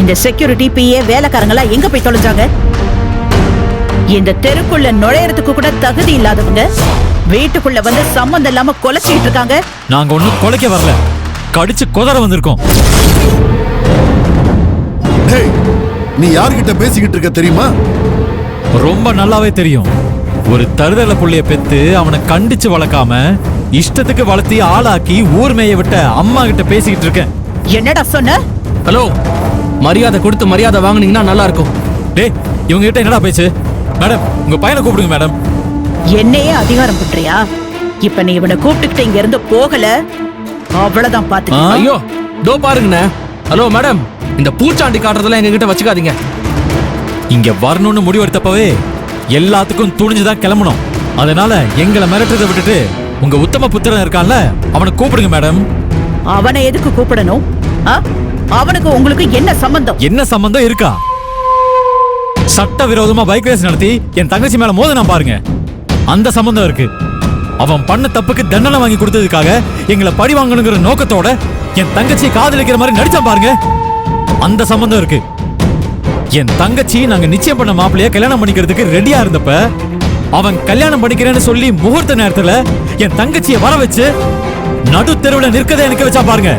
இந்த security BA வேலைக்காரங்களா எங்க போய் தொலைஞ்சாங்க? இந்த தெருக்குள்ள நுழையறதுக்கு கூட தகுதி இல்லாதவங்க வீட்டுக்குள்ள வந்து சம்பந்தம் இல்லாம கொலைச்சிட்டு இருக்காங்க. நாங்க ஒண்ணும் கொலைக்க வரல, கடிச்சு கொதற வந்திருக்கோம். நீ யார்கிட்ட பேசிக்கிட்டு இருக்க தெரியுமா? ரொம்ப நல்லாவே தெரியும். ஒரு தருதல புள்ளைய பெத்து அவனை கண்டிச்சு வளர்க்காம இஷ்டத்துக்கு வளர்த்தி ஆளாக்கி ஊர் மேய விட்ட அம்மா கிட்ட பேசிக்கிட்டு இருக்கேன். என்னடா சொன்ன? ஹலோ, மரியாதை கொடுத்து மரியாதை வாங்குனீங்கன்னா நல்லா இருக்கும். டேய், இவங்க கிட்ட என்னடா பேச்சு? மேடம், உங்க பையனை கூப்பிடுங்க மேடம். என்னையே அதிகாரம் பண்றியா? இப்ப நீ இவனை கூப்பிட்டுக்கிட்ட இங்க இருந்து போகல, அவ்வளவுதான் பாத்து. ஐயோ, தோ பாருங்கண்ணே. ஹலோ மேடம், இந்த பூச்சாண்டி காட்டுறதெல்லாம் எங்க கிட்ட வச்சுக்காதீங்க. இங்க வரணும்னு முடிவெடுத்தப்பவே எல்லாத்துக்கும் துணிஞ்சுதான் கிளம்பணும். அதனால எங்களை மிரட்டுறதை விட்டுட்டு உங்க உத்தம புத்திரன் இருக்கான்ல, அவனை கூப்பிடுங்க மேடம். அவனை எதுக்கு கூப்பிடணும்? அவனுக்கு உங்களுக்கு என்ன சம்பந்தம்? என்ன சம்பந்தம் இருக்கா? சட்ட விரோதமா பைக் ரேஸ் நடத்தி என் தங்கச்சி மேல மோத நான் பாருங்க, அந்த சம்பந்தம் இருக்கு. அவன் பண்ண தப்புக்கு தண்டனை வாங்கி கொடுத்ததுக்காக எங்களை பழி வாங்கணுங்கிற நோக்கத்தோட என் தங்கச்சியை காதலிக்கிற மாதிரி நடிச்சான் பாருங்க, அந்த சம்பந்தம் இருக்கு. என் தங்கச்சி நாங்க நிச்சயம் பண்ண மாப்பிள்ளைய கல்யாணம் பண்ணிக்கிறதுக்கு ரெடியா இருந்தப்ப அவன் கல்யாணம் பண்ணிக்கிறேன்னு சொல்லி முகூர்த்த நேரத்துல என் தங்கச்சியை வர வச்சு நடு தெருவுல நிற்கதை எனக்கு வச்சா பாருங்க,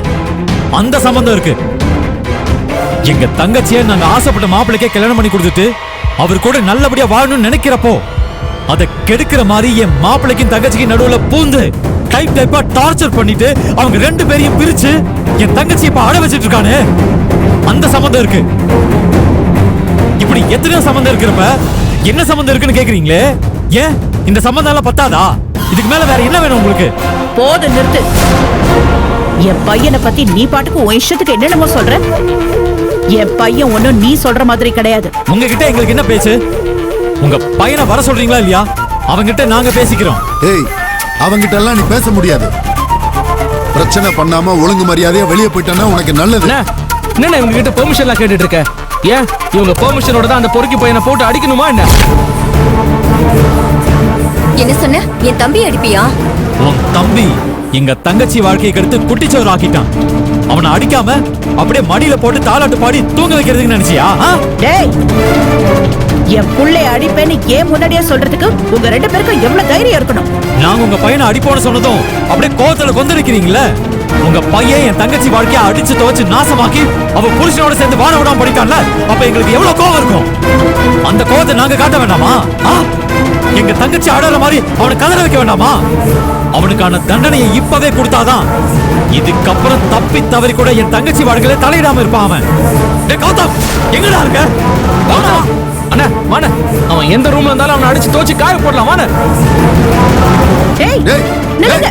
அந்த சம்பந்தம் இருக்கு. எங்க தங்கச்சியை நாங்க ஆசைப்பட்ட மாப்பிள்ளைக்கே கல்யாணம் பண்ணி கொடுத்துட்டு அவர் கூட நல்லபடியா வாழணும்னு நினைக்கிறப்போ அதை கெடுக்கிற மாதிரி என் மாப்பிள்ளைக்கும் தங்கச்சிக்கு நடுவுல பூந்து டைப்பா டார்ச்சர் பண்ணிட்டு அவங்க ரெண்டு பேரையும் பிரிச்சு என் தங்கச்சி இப்ப அட வச்சிட்டு இருக்கானே, அந்த சம்பந்தம் இருக்கு. இப்படி எத்தனை சம்பந்தம் இருக்கிறப்ப என்ன சம்பந்தம் இருக்குன்னு கேக்குறீங்களே? ஏன் இந்த சம்பந்தம் எல்லாம் பத்தாதா? இதுக்கு மேல வேற என்ன வேணும் உங்களுக்கு? போது, நிறுத்து. என் பையனை பத்தி நீ பாட்டுக்கு உன் இஷ்டத்துக்கு என்னென்னமோ சொல்ற. என் பையன் ஒண்ணும் நீ சொல்ற மாதிரி கிடையாது. உங்ககிட்ட எங்களுக்கு என்ன பேச்சு? உங்க பையனை வர சொல்றீங்களா இல்லையா? அவங்கிட்ட நாங்க பேசிக்கிறோம். ஏய், அவங்கிட்ட எல்லாம் நீ பேச முடியாது. பிரச்சனை பண்ணாம ஒழுங்கு மரியாதையா வெளியே போயிட்டானா உனக்கு நல்லது. என்ன இவங்க கிட்ட பெர்மிஷன் எல்லாம் கேட்டுட்டு இருக்க? ஏன் இவங்க பெர்மிஷனோட தான் அந்த பொறுக்கி பையனை போட்டு அடிக்கணுமா என்ன? என்ன சொன்ன? என் தம்பி அடிப்பியா? உன் தம்பி எங்க தங்கச்சி வாழ்க்கையை கெடுத்து குட்டிச்சோறு ஆக்கிட்டான். அவனை அடிக்காம அப்படியே மடியில போட்டு தாலாட்டு பாடி தூங்க வைக்கிறதுக்கு நினைச்சியா? டேய், என் புள்ளைய அடிப்பேன்னு ஏன் முன்னாடியே சொல்றதுக்கு உங்க ரெண்டு பேருக்கும் எவ்வளவு தைரியம் இருக்கணும்? நாங்க உங்க பையனை அடிப்போன்னு சொன்னதும் அப்படியே கோவத்துல கொந்தளிக்கிறீங்களே. உங்க பையன் என் தங்கச்சி வாழ்க்கையை அடிச்சு துவச்சு நாசமாக்கி அவ புருஷனோட சேர்ந்து வாழ விடாம படிக்கான்ல, அப்ப எங்களுக்கு எவ்வளவு கோவம் இருக்கும். அந்த கோவத்தை நாங்க காட்ட வேண்டாமா? எங்க தங்கச்சி ஆடுற மாதிரி அவனை கதற வைக்க வேண்டாமா? அவனுக்கான தண்டனையை இப்பவே கொடுத்தாதான் இதுக்கப்புறம் தப்பி தவறி கூட என் தங்கச்சி வாழ்க்கையில தலையிடாம இருப்பான் அவன். கௌதம், எங்கடா இருக்க? அண்ணா வாண, அவன் எந்த ரூம்ல இருந்தாலும் அவனை அடிச்சு தோச்சு காய போடலாம். வாண. ஏய், நில்லுங்க.